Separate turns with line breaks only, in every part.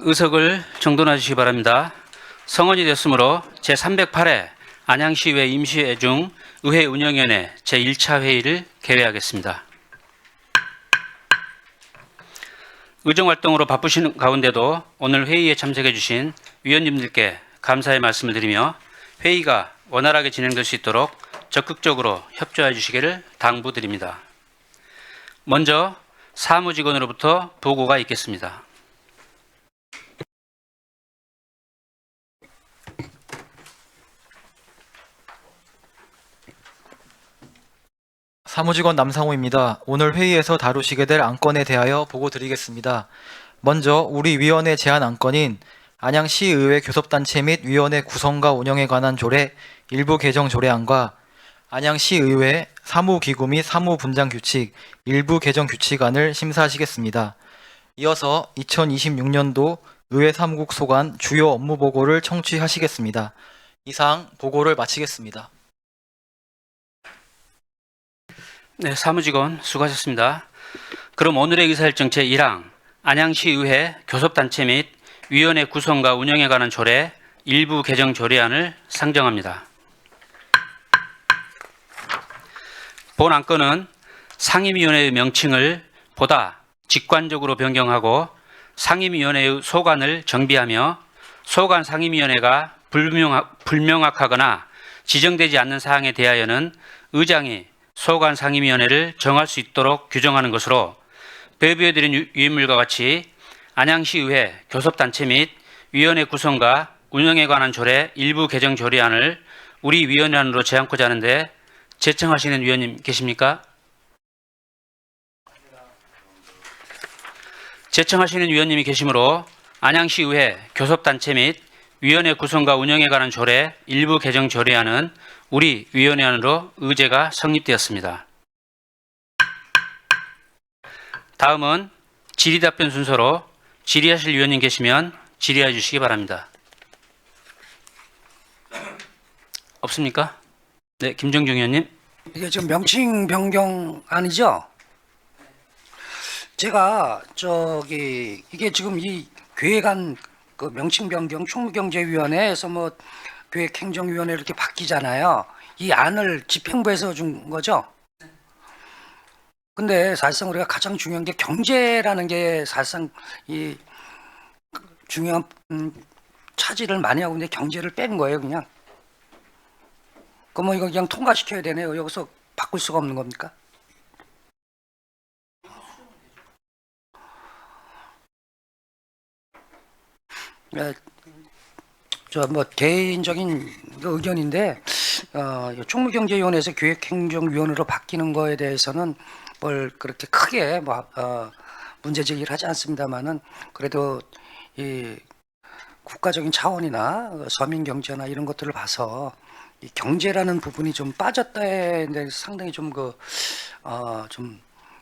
의석을 정돈해 주시기 바랍니다. 성원이 됐으므로 제308회 안양시의회 임시회 중 의회 운영위원회 제1차 회의를 개회하겠습니다. 의정활동으로 바쁘신 가운데도 오늘 회의에 참석해 주신 위원님들께 감사의 말씀을 드리며 회의가 원활하게 진행될 수 있도록 적극적으로 협조해 주시기를 당부드립니다. 먼저 사무직원으로부터 보고가 있겠습니다.
사무직원 남상호입니다. 오늘 회의에서 다루시게 될 안건에 대하여 보고 드리겠습니다. 먼저 우리 위원회 제안 안건인 안양시의회 교섭단체 및 위원회 구성과 운영에 관한 조례 일부 개정 조례안과 안양시의회 사무기구 및 사무분장규칙 일부 개정 규칙안을 심사하시겠습니다. 이어서 2026년도 의회 사무국 소관 주요 업무 보고를 청취하시겠습니다. 이상 보고를 마치겠습니다.
네, 사무직원 수고하셨습니다. 그럼 오늘의 의사일정 제1항 안양시의회 교섭단체 및 위원회 구성과 운영에 관한 조례 일부 개정 조례안을 상정합니다. 본 안건은 상임위원회의 명칭을 보다 직관적으로 변경하고 상임위원회의 소관을 정비하며 소관 상임위원회가 불명확하거나 지정되지 않는 사항에 대하여는 의장이 소관 상임위원회를 정할 수 있도록 규정하는 것으로 배부해드린 유인물과 같이 안양시의회 교섭단체 및 위원회 구성과 운영에 관한 조례 일부 개정 조례안을 우리 위원회안으로 제안코자 하는데 제청하시는 위원님 계십니까? 제청하시는 위원님이 계시므로 안양시의회 교섭단체 및 위원회 구성과 운영에 관한 조례 일부 개정 조례안은 우리 위원회안으로 의제가 성립되었습니다. 다음은 질의답변 순서로 질의하실 위원님 계시면 질의해 주시기 바랍니다. 없습니까? 네, 김정중 의원님.
이게 지금 명칭 변경 아니죠? 제가 이게 지금 이 계획안 그 명칭 변경 총무경제위원회에서 뭐 계획행정위원회 이렇게 바뀌잖아요. 이 안을 집행부에서 준 거죠. 근데 사실상 우리가 가장 중요한 게 경제라는 게 사실상 이 중요한 차지를 많이 하고 있는데 경제를 뺀 거예요, 그냥. 그럼 이거 그냥 통과시켜야 되네요. 여기서 바꿀 수가 없는 겁니까? 저 뭐 개인적인 의견인데 총무경제위원회에서 기획행정위원회로 바뀌는 거에 대해서는 뭘 그렇게 크게 문제 제기를 하지 않습니다만은 그래도 이 국가적인 차원이나 서민 경제나 이런 것들을 봐서 이 경제라는 부분이 좀 빠졌다에 대해서 상당히 좀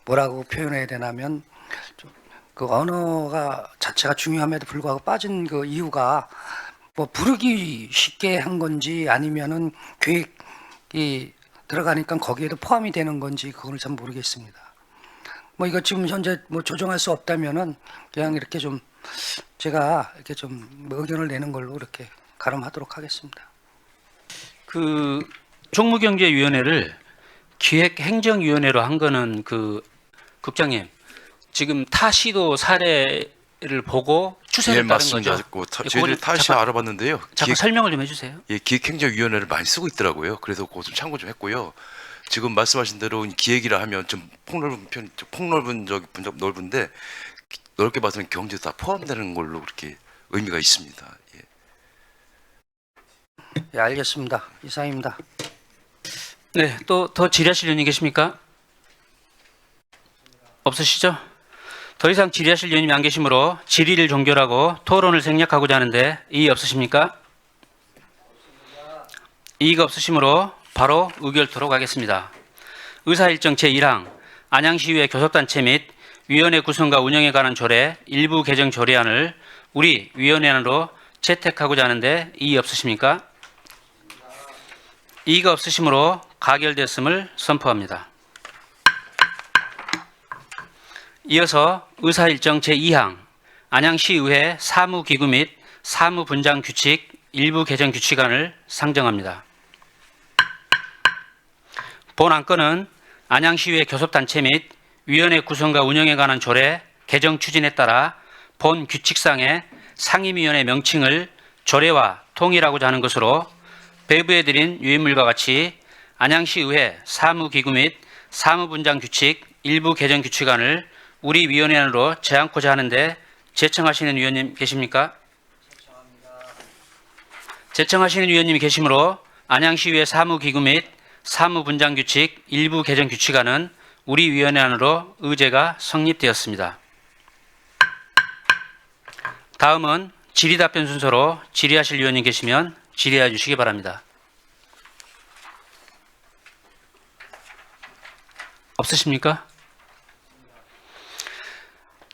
뭐라고 표현해야 되냐면 그 언어가 자체가 중요함에도 불구하고 빠진 그 이유가 뭐 부르기 쉽게 한 건지 아니면은 계획이 들어가니까 거기에도 포함이 되는 건지 그걸 잘 모르겠습니다. 뭐 이거 지금 현재 뭐 조정할 수 없다면은 그냥 이렇게 좀 제가 이렇게 좀 의견을 내는 걸로 이렇게 가름하도록 하겠습니다.
그 총무경제위원회를 기획행정위원회로 한 거는 그 국장님 지금 타시도 사례를 보고 추세를 따른
맞습니다.
거죠?
저희들 다시 알아봤는데요.
잠깐 설명을 좀 해주세요.
예, 기획행정위원회를 많이 쓰고 있더라고요. 그래서 그거 좀 참고 좀 했고요. 지금 말씀하신 대로 기획이라 하면 좀 넓은데 넓게 봐서는 경제도 다 포함되는 걸로 그렇게 의미가 있습니다. 예.
예, 알겠습니다. 이상입니다.
네, 또 더 질의하실 의원님 계십니까? 없으시죠? 더 이상 질의하실 의원님이 안 계시므로 질의를 종결하고 토론을 생략하고자 하는데 이의 없으십니까? 이의가 없으시므로 바로 의결토록 하겠습니다. 의사일정 제1항 안양시의회 교섭단체 및 위원회 구성과 운영에 관한 조례 일부 개정 조례안을 우리 위원회안으로 채택하고자 하는데 이의 없으십니까? 이의가 없으시므로 가결됐음을 선포합니다. 이어서 의사일정 제2항 안양시의회 사무기구 및 사무분장 규칙 일부 개정 규칙안을 상정합니다. 본 안건은 안양시의회 교섭단체 및 위원회 구성과 운영에 관한 조례 개정 추진에 따라 본 규칙상의 상임위원회 명칭을 조례와 통일하고자 하는 것으로 배부해드린 유인물과 같이 안양시의회 사무기구 및 사무분장 규칙 일부 개정 규칙안을 우리 위원회안으로 제안코자 하는데 제청하시는 위원님 계십니까? 제청하시는 위원님이 계시므로 안양시의회 사무기구 및 사무분장 규칙 일부 개정 규칙안은 우리 위원회안으로 의제가 성립되었습니다. 다음은 질의답변 순서로 질의하실 위원님 계시면 질의해 주시기 바랍니다. 없으십니까?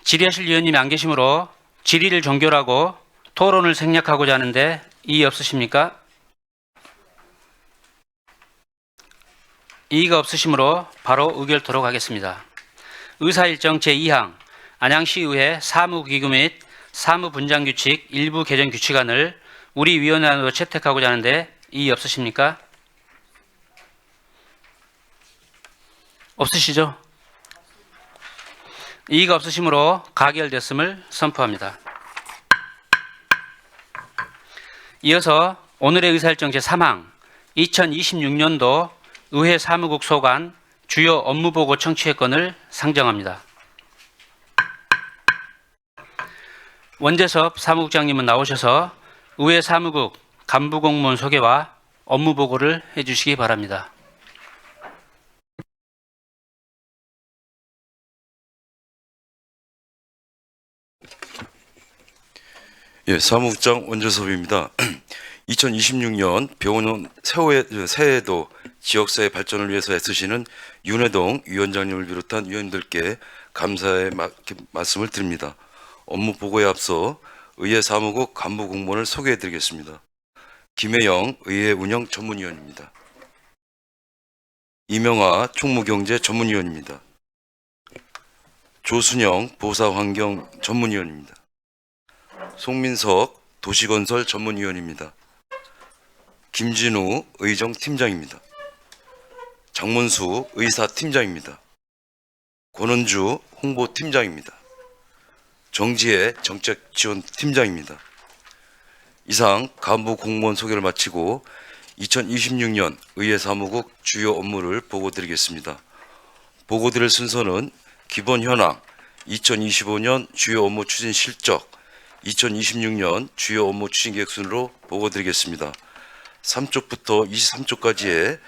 질의하실 위원님이 안 계시므로 질의를 종결하고 토론을 생략하고자 하는데 이의 없으십니까? 이의가 없으시므로 바로 의결토록 하겠습니다. 의사일정 제2항 안양시의회 사무기구 및 사무분장규칙 일부 개정 규칙안을 우리 위원회안으로 채택하고자 하는데 이의 없으십니까? 없으시죠? 이의가 없으시므로 가결됐음을 선포합니다. 이어서 오늘의 의사일정 제3항 2026년도 의회 사무국 소관 주요 업무보고 청취회건을 상정합니다. 원재섭 사무국장님은 나오셔서 의회 사무국 간부공무원 소개와 업무보고를 해주시기 바랍니다.
예, 사무국장 원재섭입니다. 2026년 병원 새해에도 지역사회 발전을 위해서 애쓰시는 윤회동 위원장님을 비롯한 위원들께 감사의 말씀을 드립니다. 업무 보고에 앞서 의회 사무국 간부 공무원을 소개해 드리겠습니다. 김혜영 의회 운영 전문위원입니다. 이명아 총무경제 전문위원입니다. 조순영 보사환경 전문위원입니다. 송민석 도시건설 전문위원입니다. 김진우 의정팀장입니다. 장문수 의사팀장입니다. 권은주 홍보팀장입니다. 정지혜 정책지원팀장입니다. 이상 간부 공무원 소개를 마치고 2026년 의회 사무국 주요 업무를 보고드리겠습니다. 보고드릴 순서는 기본 현황, 2025년 주요 업무 추진 실적, 2026년 주요 업무 추진 계획 순으로 보고드리겠습니다. 3쪽부터 23쪽까지의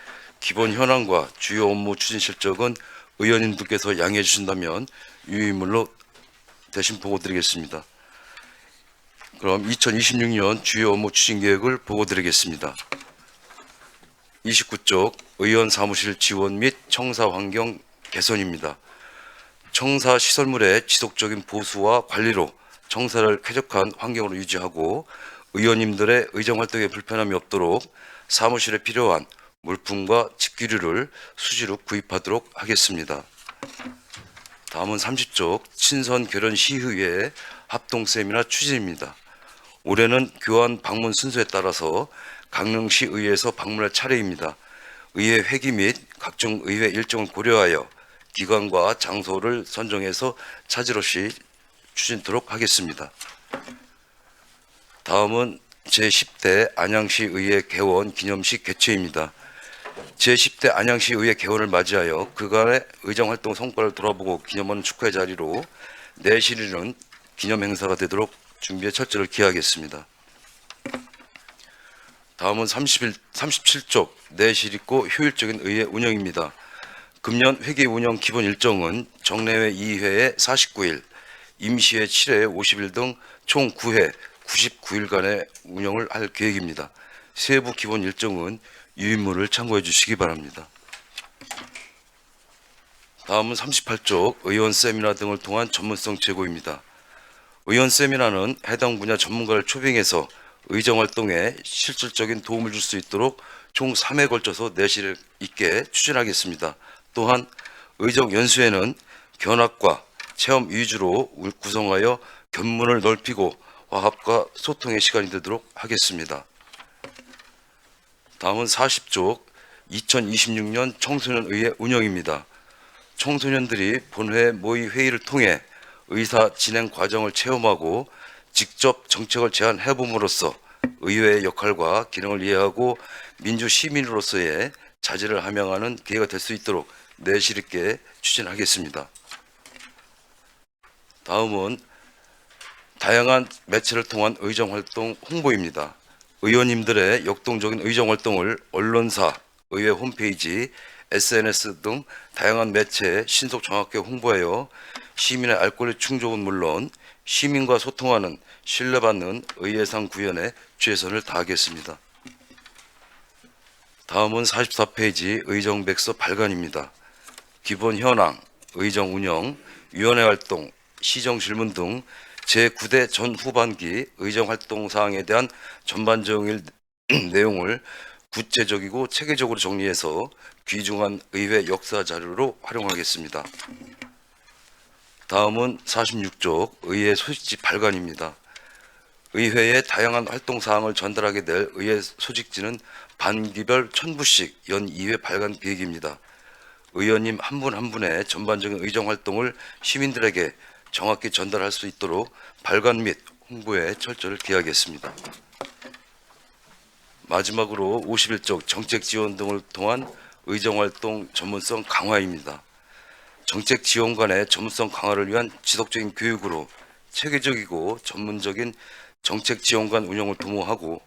기본 현황과 주요 업무 추진 실적은 의원님들께서 양해해 주신다면 유인물로 대신 보고드리겠습니다. 그럼 2026년 주요 업무 추진 계획을 보고드리겠습니다. 29쪽 의원 사무실 지원 및 청사 환경 개선입니다. 청사 시설물의 지속적인 보수와 관리로 청사를 쾌적한 환경으로 유지하고 의원님들의 의정 활동에 불편함이 없도록 사무실에 필요한 물품과 집기류를 수시로 구입하도록 하겠습니다. 다음은 30쪽 친선 결혼 시의회 합동 세미나 추진입니다. 올해는 교환 방문 순서에 따라서 강릉시 의회에서 방문할 차례입니다. 의회 회기 및 각종 의회 일정을 고려하여 기관과 장소를 선정해서 차질 없이 추진토록 하겠습니다. 다음은 제10대 안양시 의회 개원 기념식 개최입니다. 제10대 안양시 의회 개원을 맞이하여 그간의 의정활동 성과를 돌아보고 기념하는 축하의 자리로 내실 있는 기념 행사가 되도록 준비에 철저를 기하겠습니다. 다음은 37쪽 내실 있고 효율적인 의회 운영입니다. 금년 회계 운영 기본 일정은 정례회 2회에 49일, 임시회 7회에 50일 등 총 9회 99일간의 운영을 할 계획입니다. 세부 기본 일정은 유인물을 참고해 주시기 바랍니다. 다음은 38쪽 의원 세미나 등을 통한 전문성 제고입니다. 의원 세미나는 해당 분야 전문가를 초빙해서 의정 활동에 실질적인 도움을 줄 수 있도록 총 3회에 걸쳐서 내실 있게 추진하겠습니다. 또한 의정 연수회는 견학과 체험 위주로 구성하여 견문을 넓히고 화합과 소통의 시간이 되도록 하겠습니다. 다음은 40쪽 2026년 청소년의회 운영입니다. 청소년들이 본회 모의 회의를 통해 의사 진행 과정을 체험하고 직접 정책을 제안해 봄으로써 의회의 역할과 기능을 이해하고 민주 시민으로서의 자질을 함양하는 기회가 될 수 있도록 내실 있게 추진하겠습니다. 다음은 다양한 매체를 통한 의정활동 홍보입니다. 의원님들의 역동적인 의정활동을 언론사, 의회 홈페이지, SNS 등 다양한 매체에 신속 정확하게 홍보하여 시민의 알 권리 충족은 물론 시민과 소통하는 신뢰받는 의회상 구현에 최선을 다하겠습니다. 다음은 44페이지 의정백서 발간입니다. 기본 현황, 의정 운영, 위원회 활동, 시정 질문 등 제9대 전 후반기 의정 활동 사항에 대한 전반적인 내용을 구체적이고 체계적으로 정리해서 귀중한 의회 역사 자료로 활용하겠습니다. 다음은 46쪽 의회 소식지 발간입니다. 의회의 다양한 활동 사항을 전달하게 될 의회 소식지는 반기별 1000부씩 연 2회 발간 계획입니다. 의원님 한 분 한 분의 전반적인 의정 활동을 시민들에게 정확히 전달할 수 있도록 발간 및 홍보에 철저를 기하겠습니다. 마지막으로 51쪽 정책 지원 등을 통한 의정활동 전문성 강화입니다. 정책 지원 간의 전문성 강화를 위한 지속적인 교육으로 체계적이고 전문적인 정책 지원관 운영을 도모하고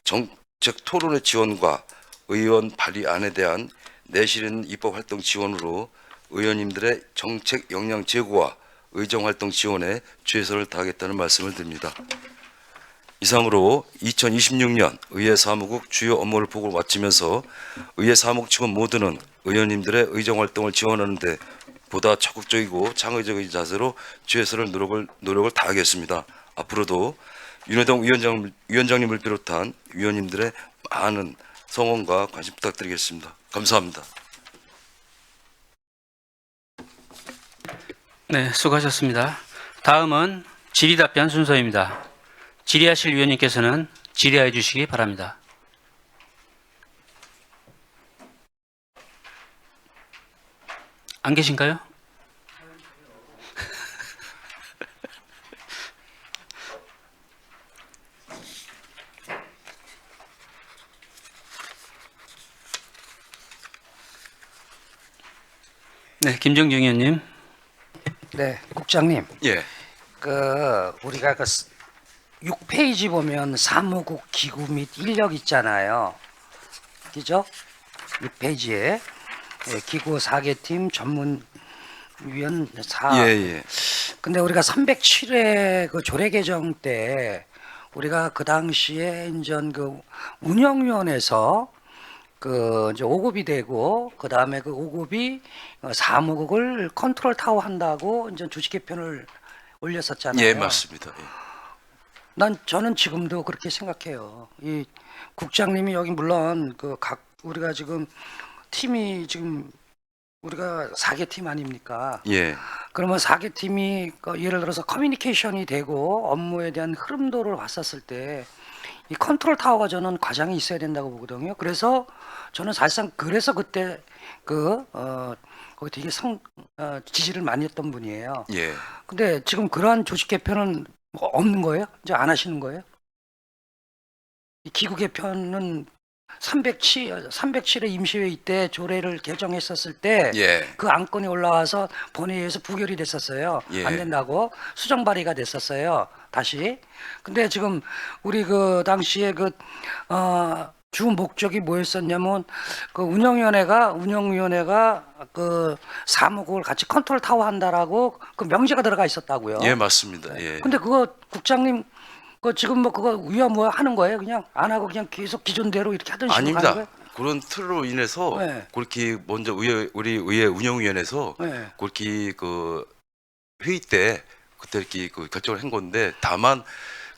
정책 토론의 지원과 의원 발의안에 대한 내실 있는 입법활동 지원으로 의원님들의 정책 역량 제고와 의정활동 지원에 최선을 다하겠다는 말씀을 드립니다. 이상으로 2026년 의회 사무국 주요 업무를 보고 마치면서 의회 사무국 직원 모두는 의원님들의 의정활동을 지원하는 데 보다 적극적이고 창의적인 자세로 최선을 노력을 다하겠습니다. 앞으로도 윤호동 위원장님을 비롯한 위원님들의 많은 성원과 관심 부탁드리겠습니다. 감사합니다.
네, 수고하셨습니다. 다음은 질의답변 순서입니다. 질의하실 위원님께서는 질의해 주시기 바랍니다. 안 계신가요? 네, 김정중 의원님.
네, 국장님.
예,
우리가 6페이지 보면 사무국 기구 및 인력 있잖아요. 그죠? 6페이지에 기구 4개 팀 전문위원 4.
예.
근데 우리가 307회 그 조례 개정 때 우리가 그 당시에 인전 그 운영위원회에서 그 이제 5급이 되고 그 다음에 그 5급이 사무국을 컨트롤 타워 한다고 이제 주식 개편을 올렸었잖아요.
예, 맞습니다. 예.
저는 지금도 그렇게 생각해요. 이 국장님이 여기 물론 우리가 지금 팀이 지금 우리가 4개 팀 아닙니까?
예,
그러면 4개 팀이 예를 들어서 커뮤니케이션이 되고 업무에 대한 흐름도를 봤었을 때 이 컨트롤 타워가 저는 과장이 있어야 된다고 보거든요. 그래서 저는 사실상 그래서 그때 거기 되게 지지를 많이 했던 분이에요.
예.
근데 지금 그러한 조직 개편은 없는 거예요? 이제 안 하시는 거예요? 이 기구 개편은 307회 임시회의 때 조례를 개정했었을 때
예.
그 안건이 올라와서 본회의에서 부결이 됐었어요.
예.
안 된다고 수정 발의가 됐었어요. 다시. 근데 지금 우리 그 당시에 주 목적이 뭐였었냐면 그 운영위원회가 그 사무국을 같이 컨트롤 타워 한다라고 그 명제가 들어가 있었다고요.
예, 맞습니다. 예.
근데 그거 국장님 지금 그거 위험 하는 거예요? 그냥 안 하고 그냥 계속 기존대로 이렇게 하던 식으로 가는
아닙니다.
거예요?
그런 틀로 인해서
네.
그렇게 먼저 우리 의회 운영위원회에서
네.
그렇게 그 회의 때 그때 이렇게 그 결정을 한 건데 다만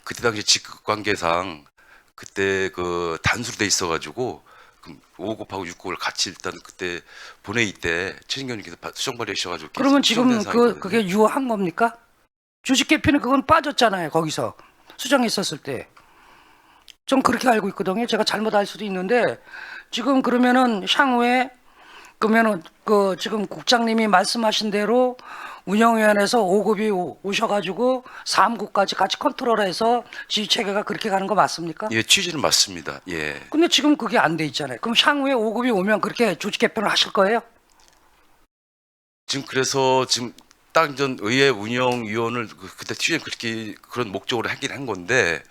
그때 당시 직급 관계상 그때 그 단수로 돼 있어가지고 5급하고 6급을 같이 일단 그때 본회의 때 최진경 님께서 수정 발의하셔가지고
그러면 지금
수정된 사항이거든요.
그게 유효한 겁니까? 조직 개편이 그건 빠졌잖아요. 거기서 수정했었을 때. 좀 그렇게 알고 있거든요. 제가 잘못 알 수도 있는데 지금 그러면은 향후에 그러면은 그 지금 국장님이 말씀하신 대로 운영위원회에서 5급이 오셔가지고 3급까지 같이 컨트롤해서 지휘 체계가 그렇게 가는 거 맞습니까?
예, 취지는 맞습니다. 예.
근데 지금 그게 안 돼 있잖아요. 그럼 향후에 5급이 오면 그렇게 조직 개편을 하실 거예요?
지금 그래서 지금 딱 전 의회 운영위원을 그때 취지는 그렇게 그런 목적으로 하긴 한 건데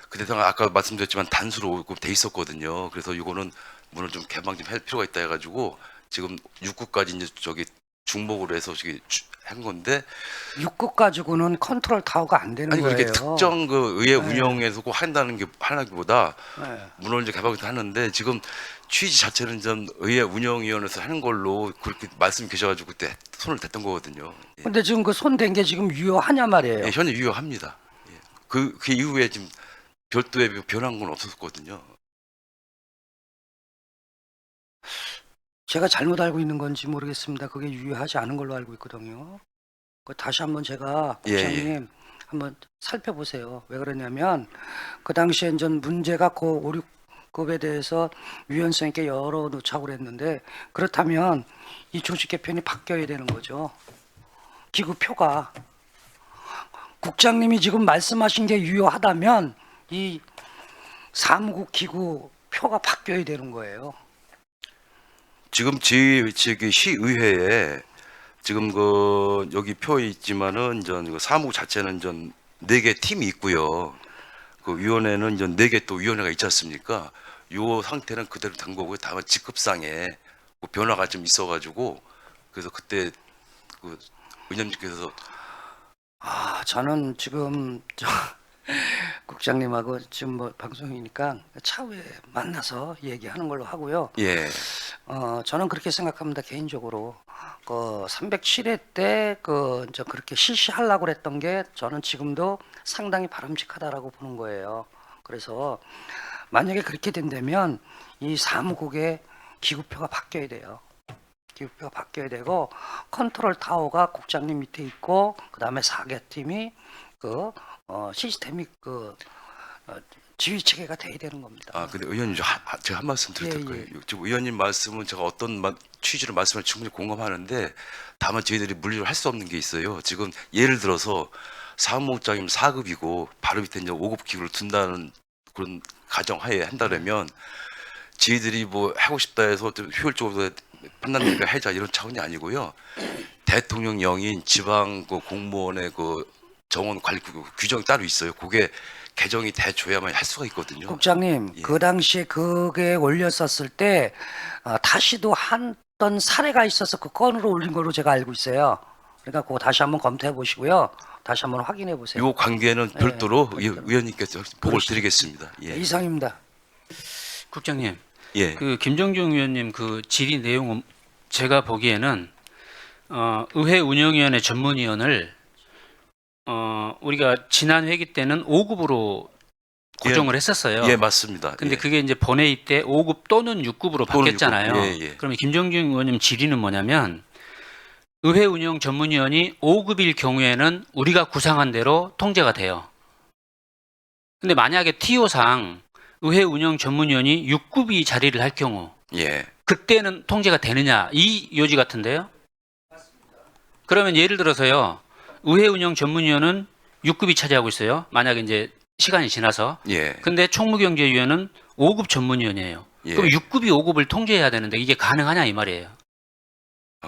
그때 아까 말씀드렸지만 단수로 돼 있었거든요. 그래서 이거는 문을 좀 개방 좀 할 필요가 있다 해가지고 지금 6급까지 이제 저기 중복으로 해서 저기 한 건데
6급 가지고는 컨트롤 타워가 안 되는
아니
거예요.
그렇게 특정 그 의회 운영에서 꼭 한다는 게 하나기보다
네.
문을 이제 개방도 하는데 지금 취지 자체는 전 의회 운영위원회에서 하는 걸로 그렇게 말씀 계셔가지고 그때 손을 댔던 거거든요. 예.
근데 지금 그 손 댄 게 지금 유효하냐 말이에요.
예, 현재 유효합니다. 예. 그 이후에 지금 별도의 변한 건 없었거든요.
제가 잘못 알고 있는 건지 모르겠습니다. 그게 유효하지 않은 걸로 알고 있거든요. 그 다시 한번 제가
예,
국장님 한번 살펴보세요. 왜 그러냐면 그 당시에 전 문제가 그 5, 6급에 대해서 위헌성있게 열어놓자고 그랬는데 그렇다면 이 조직 개편이 바뀌어야 되는 거죠. 기구표가 국장님이 지금 말씀하신 게 유효하다면 이 사무국 기구 표가 바뀌어야 되는 거예요.
지금 저기 시의회에 지금 그 여기 표에 있지만은 전 사무 자체는 전 4개 팀이 있고요. 그 위원회는 전 4개 또 위원회가 있지 않습니까? 요 상태는 그대로 된 거고요. 다만 직급상에 그 변화가 좀 있어가지고 그래서 그때 그 의원님께서
저는 지금 국장님하고 지금 뭐 방송이니까 차후에 만나서 얘기하는 걸로 하고요.
예,
저는 그렇게 생각합니다. 개인적으로 그 307회 때 그 이제 그렇게 실시하려고 그랬던 게 저는 지금도 상당히 바람직하다라고 보는 거예요. 그래서 만약에 그렇게 된다면 이 사무국의 기구표가 바뀌어야 돼요. 기구표가 바뀌어야 되고 컨트롤 타워가 국장님 밑에 있고 그다음에 4개 팀이 그 시스템이 그 지휘 체계가 돼야 되는 겁니다.
근데 의원님 제가 한 말씀 드릴
예,
거예요. 지금 의원님 말씀은 제가 어떤 취지로 말씀을 충분히 공감하는데 다만 저희들이 물리로 할 수 없는 게 있어요. 지금 예를 들어서 사무국장이면 4급이고 바로 밑에 이제 5급 기구를 둔다는 그런 가정하에 한다면 저희들이 뭐 하고 싶다 해서 좀 효율적으로 판단되니까 해자 이런 차원이 아니고요. 대통령령인 지방 그 공무원의 그 정원 관리 규정이 따로 있어요. 그게 개정이 돼줘야만 할 수가 있거든요.
국장님,
예.
그 당시에 그게 올렸었을 때 다시도 한던 사례가 있어서 그 건으로 올린 걸로 제가 알고 있어요. 그러니까 그거 다시 한번 검토해 보시고요. 다시 한번 확인해 보세요.
요 관계는 별도로
별도로.
의원님께서 보고를
그러시죠.
드리겠습니다. 예.
이상입니다.
국장님,
예.
그 김정중 의원님 그 질의 내용 제가 보기에는 의회 운영위원회 전문위원을 우리가 지난 회기 때는 5급으로 고정을 했었어요.
예, 맞습니다.
근데
예.
그게 이제 본회의 때 5급 또는 6급으로
또는
바뀌었잖아요.
6급. 예.
그러면 김정중 의원님 질의는 뭐냐면 의회 운영 전문위원이 5급일 경우에는 우리가 구상한 대로 통제가 돼요. 근데 만약에 TO상 의회 운영 전문위원이 6급이 자리를 할 경우
예.
그때는 통제가 되느냐 이 요지 같은데요. 그러면 예를 들어서요. 의회 운영 전문위원은 6급이 차지하고 있어요. 만약에 이제 시간이 지나서.
예.
근데 총무경제위원은 5급 전문위원이에요.
예.
그럼 6급이 5급을 통제해야 되는데 이게 가능하냐 이 말이에요.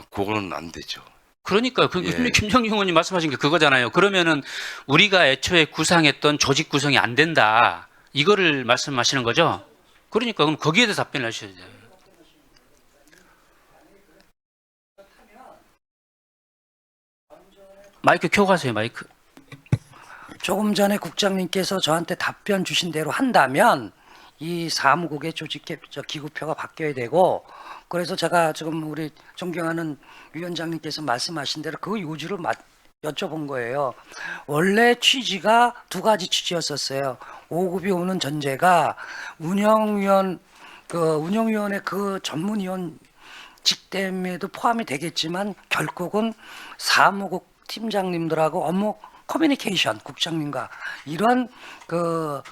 그거는 안 되죠.
그러니까 그
예.
김정중 의원님 말씀하신 게 그거잖아요. 그러면은 우리가 애초에 구상했던 조직 구성이 안 된다. 이거를 말씀하시는 거죠? 그러니까 그럼 거기에 대해서 답변을 하셔야 돼요. 마이크 켜고 가세요. 마이크.
조금 전에 국장님께서 저한테 답변 주신 대로 한다면 이 사무국의 조직 기구표가 바뀌어야 되고 그래서 제가 지금 우리 존경하는 위원장님께서 말씀하신 대로 그 요지를 여쭤본 거예요. 원래 취지가 두 가지 취지였었어요. 5급이 오는 전제가 운영위원회 그 전문위원 직대에도 포함이 되겠지만 결국은 사무국 팀장님들하고 업무 커뮤니케이션 국장님과 이런 그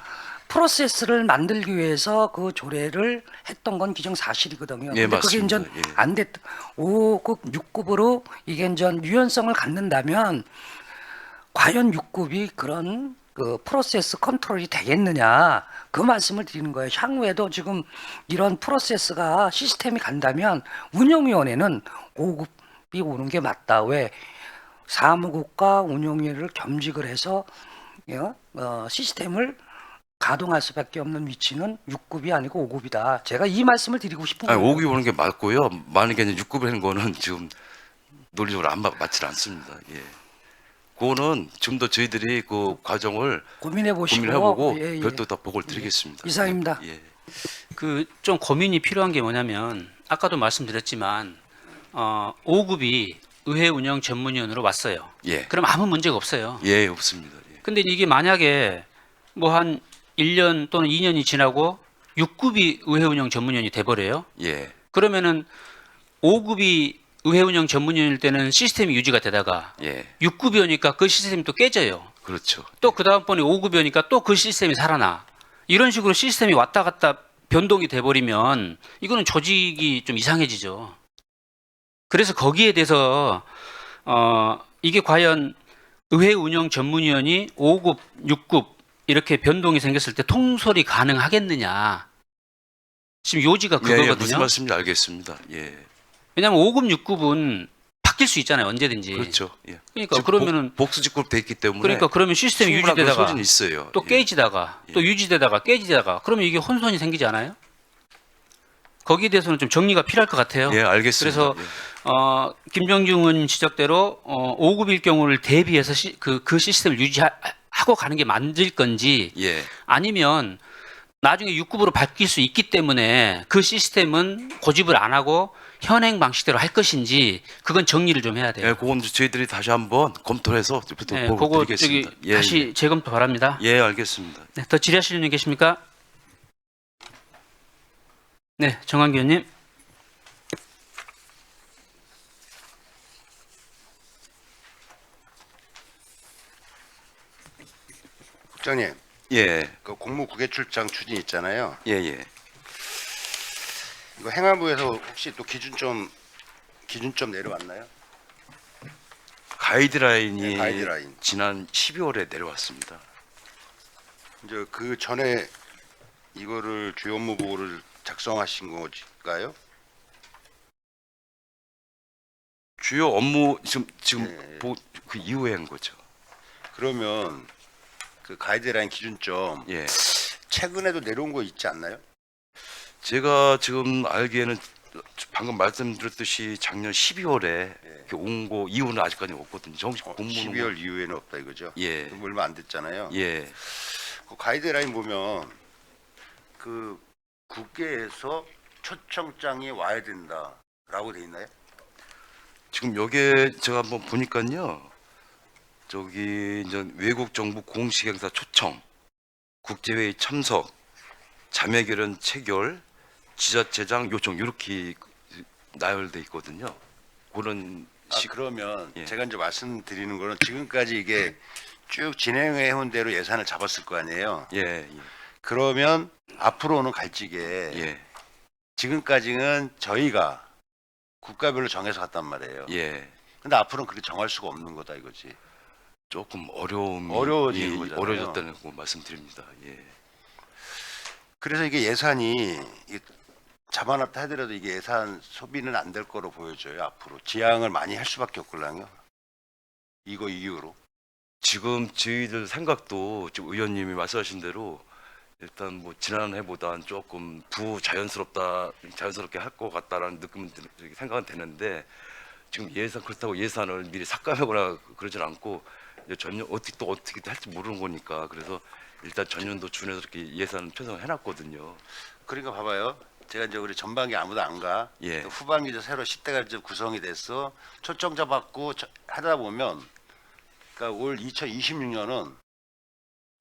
프로세스를 만들기 위해서 그 조례를 했던 건 기정사실이거든요.
예,
근데 그게 이제
맞습니다. 예.
안 됐, 5급, 6급으로 이게 이제 유연성을 갖는다면 과연 6급이 그런 그 프로세스 컨트롤이 되겠느냐 그 말씀을 드리는 거예요. 향후에도 지금 이런 프로세스가 시스템이 간다면 운영위원회는 5급이 오는 게 맞다. 왜 사무국과 운영위를 겸직을 해서 시스템을 가동할 수밖에 없는 위치는 6급이 아니고 5급이다. 제가 이 말씀을 드리고 싶은
아니,
거예요.
5급이 오는 게 맞고요. 만약에 이제 6급을 하는 거는 지금 논리적으로 맞지 않습니다. 예. 그거는 좀 더 저희들이 그 과정을
고민해 보시고
고민해보고
예, 예.
별도 다 보고를 드리겠습니다.
이상입니다.
예.
그 좀 고민이 필요한 게 뭐냐면 아까도 말씀드렸지만 5급이 의회 운영 전문위원으로 왔어요.
예.
그럼 아무 문제가 없어요.
예, 없습니다. 예.
근데 이게 만약에 뭐 한 1년 또는 2년이 지나고 6급이 의회 운영 전문위원이 돼버려요.
예.
그러면은 5급이 의회 운영 전문위원일 때는 시스템이 유지가 되다가
예.
6급이 오니까 그 시스템이 또 깨져요.
그렇죠.
또 그 다음번에 5급이 오니까 또 그 시스템이 살아나. 이런 식으로 시스템이 왔다 갔다 변동이 돼버리면 이거는 조직이 좀 이상해지죠. 그래서 거기에 대해서 이게 과연 의회 운영 전문위원이 5급, 6급 이렇게 변동이 생겼을 때 통솔이 가능하겠느냐. 지금 요지가
예, 예,
그거거든요.
무슨 말씀인지 알겠습니다. 예.
왜냐하면 5급, 6급은 바뀔 수 있잖아요. 언제든지.
그렇죠. 예.
그러니까
지금
그러면은
복수직급 돼 있기 때문에
그러니까 그러면 시스템이
충분한 그런
유지되다가
소진이 있어요.
또
예.
깨지다가 또 유지되다가 깨지다가 그러면 이게 혼선이 생기지 않아요? 거기에 대해서는 좀 정리가 필요할 것 같아요.
예, 알겠습니다.
그래서 김병중 의원 지적대로 5급일 경우를 대비해서 그 시스템을 유지하고 가는 게 맞을 건지
예. 예.
아니면 나중에 6급으로 바뀔 수 있기 때문에 그 시스템은 고집을 안 하고 현행 방식대로 할 것인지 그건 정리를 좀 해야 돼요.
예, 그건 저희들이 다시 한번 검토를 해서 또
네,
보고
그거
드리겠습니다.
저기 다시 재검토 바랍니다.
예, 알겠습니다.
네, 더 질의하실 분 계십니까? 네, 정한기 의원님.
국장님,
예.
그 공무 국외 출장 추진 있잖아요.
예, 예.
이거 행안부에서 혹시 또 기준점 내려왔나요?
가이드라인이
네, 가이드라인.
지난 12월에 내려왔습니다.
이제 그 전에 이거를 주요 업무 보고를 작성하신 건가요?
주요 업무 지금
예.
그 이후에 한 거죠.
그러면 그 가이드라인 기준점
예.
최근에도 내려온 거 있지 않나요?
제가 지금 알기에는 방금 말씀드렸듯이 작년 12월에 온 거 이후는 아직까지 없거든요. 정식 공무는
12월 이후에는 없다 이거죠?
예.
그럼 얼마 안 됐잖아요.
예.
그 가이드라인 보면 그 국회에서 초청장이 와야 된다라고 돼 있나요?
지금 여기에 제가 한번 보니까요. 저기 이제 외국 정부 공식 행사 초청, 국제회의 참석, 자매결연 체결, 지자체장 요청 이렇게 나열돼 있거든요. 그런
그러면
예.
제가 이제 말씀드리는 거는 지금까지 이게 쭉 진행해 온 대로 예산을 잡았을 거 아니에요.
예,
그러면 앞으로는 갈지게
예,
지금까지는 저희가 국가별로 정해서 갔단 말이에요.
예.
근데 앞으로는 그렇게 정할 수가 없는 거다 이거지.
조금 어려움이
어려워지는 거잖아요.
어려졌다는 거 말씀드립니다. 예.
그래서 이게 예산이 잡아놨다 하더라도 이게 예산 소비는 안 될 거로 보여져요. 앞으로 지양을 많이 할 수밖에 없걸랑요. 이거 이유로.
지금 저희들 생각도 지금 의원님이 말씀하신 대로 일단 뭐 지난해보다는 조금 자연스럽게 할 것 같다라는 느낌은 생각은 되는데 지금 그렇다고 예산을 미리 삭감하거나 그러진 않고 이제 전년 어떻게 할지 모르는 거니까 그래서 일단 전년도 준해서 이렇게 예산 편성을 해놨거든요.
그러니까 봐봐요. 제가 이제 우리 전반기 아무도 안 가.
예.
후반기도 새로 10대가 이제 구성이 됐어. 초청자 받고 하다 보면 그러니까 올 2026년은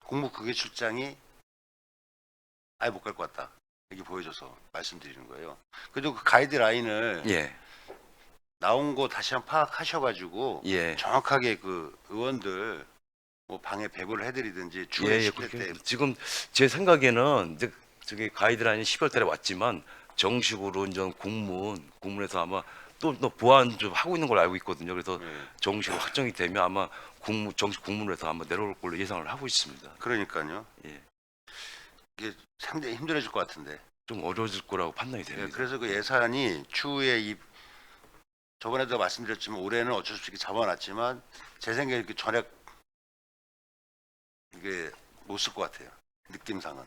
공무 국외 출장이 아예 못 갈 것 같다. 이렇게 보여줘서 말씀드리는 거예요. 그리고 그 가이드라인을
예,
나온 거 다시 한번 파악하셔가지고
예,
정확하게 그 의원들 뭐 방에 배부를 해드리든지
예,
주에
예,
10대
그렇게
때
지금 제 생각에는 이제 저기 가이드라인이 12월 달에 왔지만 정식으로 이제 공문에서 아마 또 보완 좀 하고 있는 걸로 알고 있거든요. 그래서
예.
정식으로 확정이 되면 아마 정식 공문에서 아마 내려올 걸로 예상을 하고 있습니다.
그러니까요.
예.
이게 상당히 힘들어질 것 같은데.
좀 어려워질 거라고 판단이
예,
됩니다.
그래서 그 예산이 추후에 이 저번에도 말씀드렸지만 올해는 어쩔 수 없이 잡아놨지만 제 생각에 이렇게 전액 이게 못 쓸 것 같아요. 느낌상은.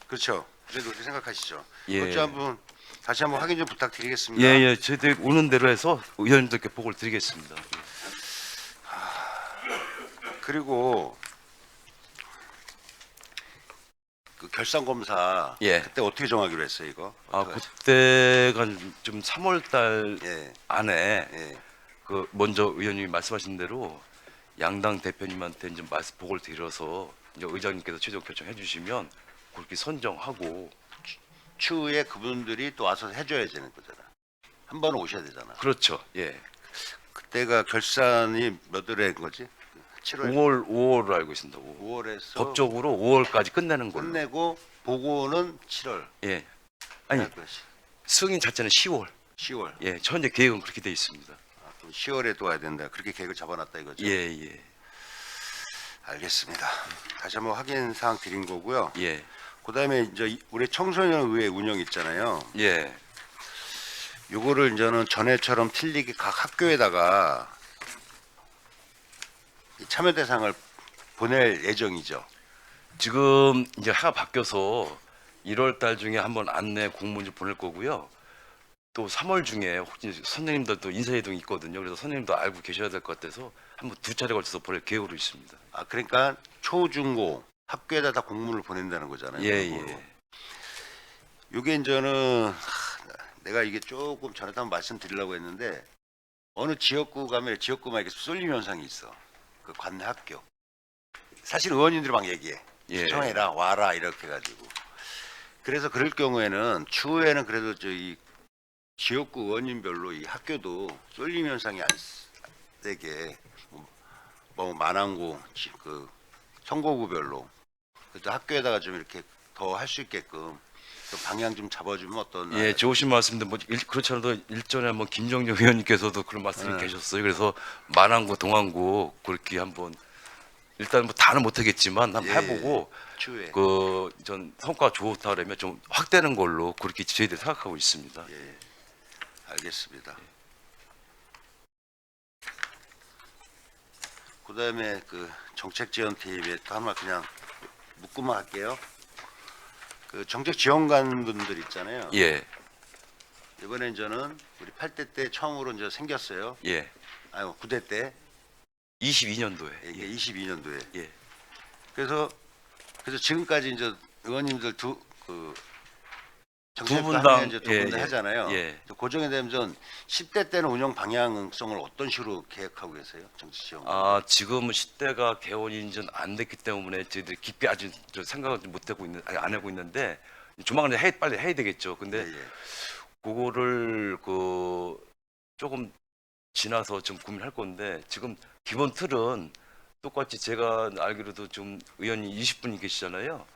그렇죠. 그래도 그렇게 생각하시죠.
예.
어찌 한번 다시 한번 확인 좀 부탁드리겠습니다.
예, 예, 저희들 오는 대로 해서 의원님들께 보고를 드리겠습니다.
그리고 그 결산 검사
예.
그때 어떻게 정하기로 했어요, 이거?
아,
어떡하지?
그때가 좀 3월 달
예.
안에
예.
그 먼저 의원님이 말씀하신 대로 양당 대표님한테 이제 말씀 보고를 드려서 이제 의장님께서 최종 결정해 주시면 그렇게 선정하고
추후에 그분들이 또 와서 해줘야 되는 거잖아. 한 번은 오셔야 되잖아.
그렇죠. 예.
그때가 결산이 몇 월에 거지? 7월
5월로 알고 있습니다. 5월.
5월에서
법적으로 5월까지 끝내는 걸로.
끝내고 보고는 7월.
예. 아니, 승인 자체는 10월.
10월.
예. 현재 계획은 그렇게 돼 있습니다.
아, 그럼 10월에 또 와야 된다. 그렇게 계획을 잡아놨다 이거죠?
예, 예.
알겠습니다. 다시 한번 확인 사항 드린 거고요.
예.
그다음에 이제 우리 청소년 의회 운영 있잖아요.
예.
요거를 이제는 전에처럼 틀리게 각 학교에다가 이 참여 대상을 보낼 예정이죠.
지금 이제 해가 바뀌어서 1월 달 중에 한번 안내 공문 좀 보낼 거고요. 또 3월 중에 혹시 선생님들도 인사이동이 있거든요. 그래서 선생님도 알고 계셔야 될 것 같아서 한번 2차례 걸쳐서 보낼 계획으로 있습니다.
아 그러니까 초중고 학교에다 다 공문을 보낸다는 거잖아요.
예,
그거로.
예.
요게 이제는 내가 이게 조금 전에도 한번 말씀드리려고 했는데 어느 지역구 가면 지역구만 이렇게 쏠림 현상이 있어. 그 관내 학교. 사실 의원님들이 막 얘기해.
예.
시청해라 와라 이렇게 해가지고. 그래서 그럴 경우에는 추후에는 그래도 저희 지역구 의원님별로 이 학교도 쏠림 현상이 안 되게 뭐 만안구 그 청고구별로 그래도 학교에다가 좀 이렇게 더 할 수 있게끔 또 방향 좀 잡아주면 어떤
예, 좋으신 말씀인데 뭐 그렇지 않아도 일전에 한번 김정정 의원님께서도 그런 말씀이
네.
계셨어요. 그래서 만안구, 동안구 그렇게 한번 일단 뭐 다는 못하겠지만 한번
예,
해보고
추후에
그 전 성과 좋다 그러면 좀 확대는 걸로 그렇게 저희들이 생각하고 있습니다.
예, 알겠습니다. 그다음에 그 정책 지원 TV에 또 한번 그냥 묻고만 할게요. 그 정책 지원관 분들 있잖아요.
예,
이번에 저는 우리 8대 때 처음으로 이제 생겼어요.
예.
아니 9대 때
22년도에.
이게 22년도에.
예.
그래서 지금까지 이제 의원님들 그
두
정책
분당,
이제 두
예,
분당
예,
하잖아요.
예.
고정이 되면 전 10대 때는 운영 방향성을 어떤 식으로 계획하고 계세요? 정치 지원.
아, 지금은 10대가 개원이 이제 안 됐기 때문에 저희들이 깊게 아직 저 생각을 못 하고 아니, 안 하고 있는데 조만간 빨리 해야 되겠죠. 근데
예, 예.
그거를 그 조금 지나서 좀 고민할 건데 지금 기본 틀은 똑같이 제가 알기로도 좀 의원이 20분이 계시잖아요.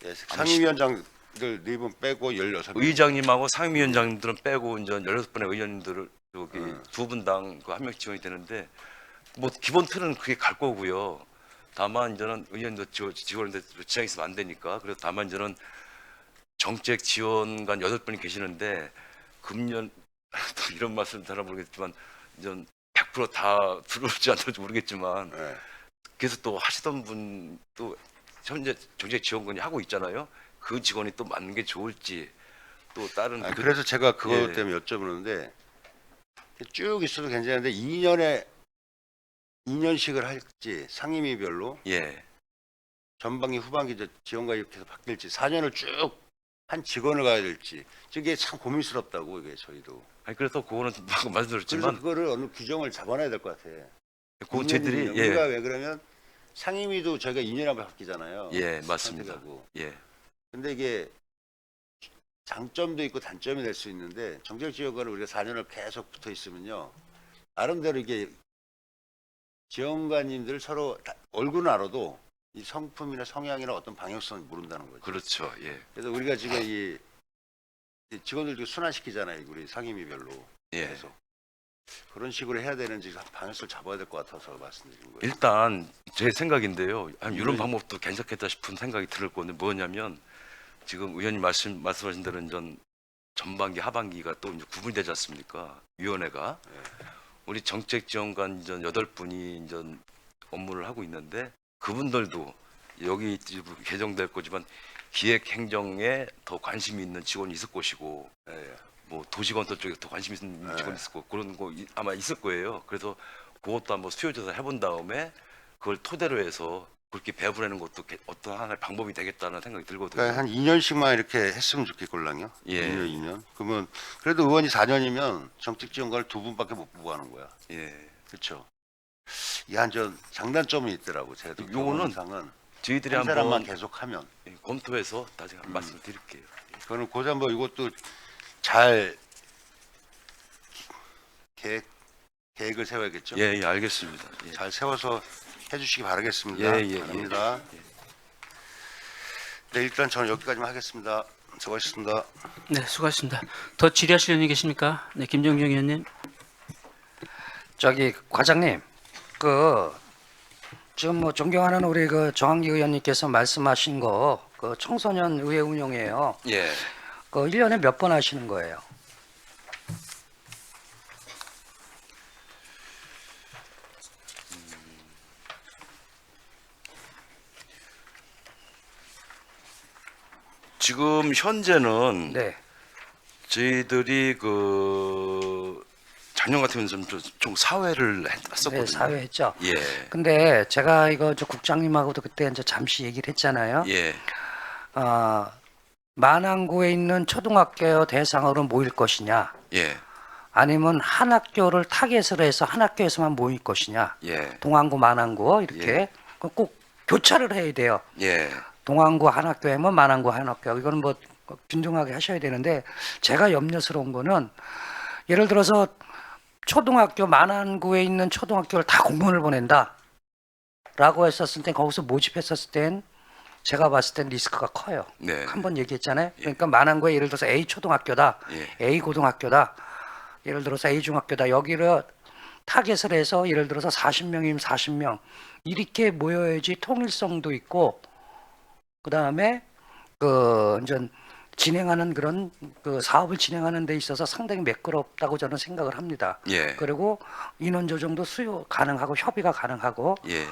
예, 상임위원장들 4분 빼고 16명.
의장님하고 상임위원장님들은 빼고 이제 16분의 의원님들을 여기
음.
두 분당 그 한 명씩 지원이 되는데 뭐 기본 틀은 그게 갈 거고요. 다만 이제는 의원도 지원인데 지장이 있으면 안 되니까 그래서 다만 이제는 정책 지원관 8분이 계시는데 금년 또 이런 말씀 잘 모르겠지만 이제 100%다 들어올지 안 들어올지 모르겠지만
예.
그래서 또 하시던 분 또 현재 정책 지원관이 하고 있잖아요. 그 직원이 또 맞는 게 좋을지 또 다른
아니, 그래서 제가 그것
예.
때문에 여쭤보는데 쭉 있어도 괜찮은데 2년씩을 할지 상임위별로
예.
전반기 후반기 이제 지원관이 이렇게 해서 바뀔지 4년을 쭉 한 직원을 가야 될지 이게 참 고민스럽다고 이게 저희도.
아니 그래서 그거는 방금
그래서
말씀드렸지만
그거를 어느 규정을 잡아놔야 될 것 같아.
그 저희들이
우리가
예.
왜 그러면 상임위도 저희가 2년에 한 번 바뀌잖아요.
예, 맞습니다.
선택하고.
예.
근데 이게 장점도 있고 단점이 될 수 있는데 정책지원관을 우리가 4년을 계속 붙어 있으면요 나름대로 이게 지원관님들 서로 얼굴은 알아도 이 성품이나 성향이나 어떤 방향성을 모른다는 거죠.
그렇죠. 예.
그래서 우리가 지금 이 직원들 좀 순환시키잖아요. 우리 상임위별로.
예.
그래서 그런 식으로 해야 되는지 방향성을 잡아야 될 것 같아서 말씀드린 거예요.
일단 제 생각인데요. 이런 방법도 괜찮겠다 싶은 생각이 들 건데 뭐냐면 지금 의원님 말씀하신 대로 전 전반기 하반기가 또 이제 구분이 되지 않습니까? 위원회가 우리 정책지원관 전 8분이 이제 업무를 하고 있는데 그분들도 여기 개정될 거지만 기획행정에 더 관심이 있는 직원이 있을 것이고 뭐 도시건설 쪽에 더 관심 있는 직원이 있을 거고 그런 거 아마 있을 거예요. 그래서 그것도 한번 수요조사 해본 다음에 그걸 토대로 해서 그렇게 배분하는 것도 어떤 하나의 방법이 되겠다는 생각이 들거든요.
그러니까 한 2년씩만 이렇게 했으면 좋겠걸랑요.
예.
2년. 그러면 그래도 의원이 4년이면 정책지원관을 2분밖에 못 보고 하는 거야.
예.
그렇죠. 이 한전 장단점이 있더라고. 제가
요거는
상은
저희들이
한 사람만
한번
계속하면
검토해서 다시 말씀드릴게요.
그거는 고장 한번 이것도 잘 계획을 세워야겠죠.
예, 예, 알겠습니다. 예.
잘 세워서 해주시기 바라겠습니다.
예, 예,
바랍니다. 네, 일단 저는 여기까지만 하겠습니다. 수고하셨습니다.
네, 수고하셨습니다. 더 질의하실 의원이 계십니까? 네, 김정경 의원님.
저기 과장님, 지금 뭐 존경하는 우리 정한기 의원님께서 말씀하신 거 청소년 의회 운영이에요.
예.
1년에 몇 번 하시는 거예요?
지금 현재는
네.
저희들이 작년 같으면 좀 사회를 했었거든요.
네, 사회했죠.
예.
근데 제가 이거 국장님하고도 그때 이제 잠시 얘기를 했잖아요.
예.
만안구에 있는 초등학교 대상으로 모일 것이냐,
예.
아니면 한 학교를 타겟을 해서 한 학교에서만 모일 것이냐,
예.
동안구, 만안구 이렇게 꼭 교차를 해야 돼요.
예.
동안구 한 학교에면 만안구 한 학교, 이거는 뭐 균등하게 하셔야 되는데, 제가 염려스러운 거는 예를 들어서 초등학교 만안구에 있는 초등학교를 다 공무원을 보낸다 라고 했었을 때, 거기서 모집했었을 땐 제가 봤을 땐 리스크가 커요.
네.
한번 얘기했잖아요. 그러니까 만안구에 예를 들어서 A 초등학교다,
예.
A 고등학교다, 예를 들어서 A 중학교다, 여기를 타겟을 해서 예를 들어서 40명이면 40명 이렇게 모여야지 통일성도 있고, 그 다음에 이제 진행하는 그런 사업을 진행하는 데 있어서 상당히 매끄럽다고 저는 생각을 합니다.
예.
그리고 인원 조정도 수요 가능하고 협의가 가능하고
예.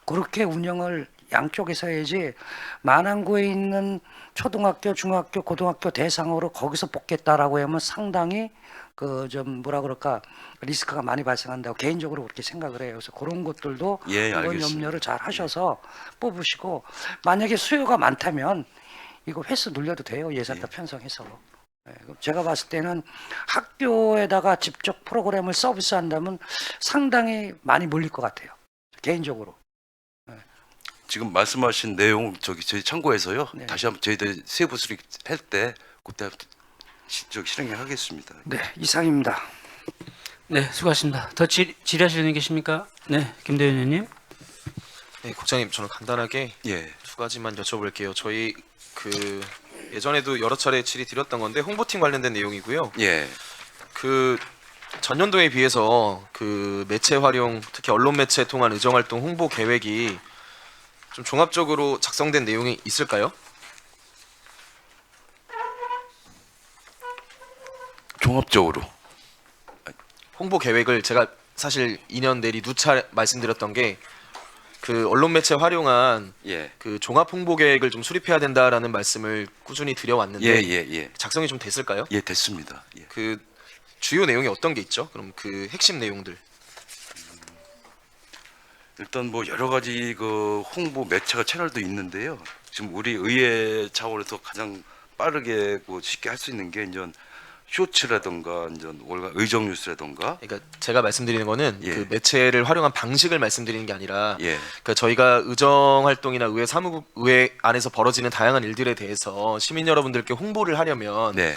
그렇게 운영을 양쪽에서 해야지, 만안구에 있는 초등학교, 중학교, 고등학교 대상으로 거기서 뽑겠다라고 하면 상당히 좀 뭐라 그럴까 리스크가 많이 발생한다고 개인적으로 그렇게 생각을 해요. 그래서 그런 것들도
예,
이번
알겠습니다.
염려를 잘 하셔서 뽑으시고, 만약에 수요가 많다면 이거 횟수 늘려도 돼요. 예산다 편성해서. 네, 제가 봤을 때는 학교에다가 직접 프로그램을 서비스한다면 상당히 많이 몰릴 것 같아요. 개인적으로.
지금 말씀하신 내용 저희 참고해서요.
네.
다시 한번 저희들 세부 수립할 때 그때 실행하겠습니다.
네, 이상입니다.
네, 수고하셨습니다. 더 질의하실 의원이 계십니까? 네, 김대현 의원님.
네, 국장님, 저는 간단하게
예.
두 가지만 여쭤볼게요. 저희 예전에도 여러 차례 질의드렸던 건데 홍보팀 관련된 내용이고요.
예.
전년도에 비해서 매체 활용, 특히 언론 매체 통한 의정 활동 홍보 계획이 좀 종합적으로 작성된 내용이 있을까요?
종합적으로.
홍보 계획을 제가 사실 2년 내리 누차 말씀드렸던 게 언론 매체 활용한
예.
종합 홍보 계획을 좀 수립해야 된다라는 말씀을 꾸준히 드려왔는데
예.
작성이 좀 됐을까요?
예, 됐습니다. 예.
주요 내용이 어떤 게 있죠? 그럼 핵심 내용들.
일단 뭐 여러 가지 홍보 매체가 채널도 있는데요. 지금 우리 의회 차원에서 가장 빠르게 쉽게 할 수 있는 게 이제 쇼츠라든가 이제 월간 의정 뉴스라든가.
그러니까 제가 말씀드리는 거는
예.
매체를 활용한 방식을 말씀드리는 게 아니라
예.
그러니까 저희가 의정 활동이나 의회 사무국 의회 안에서 벌어지는 다양한 일들에 대해서 시민 여러분들께 홍보를 하려면
네.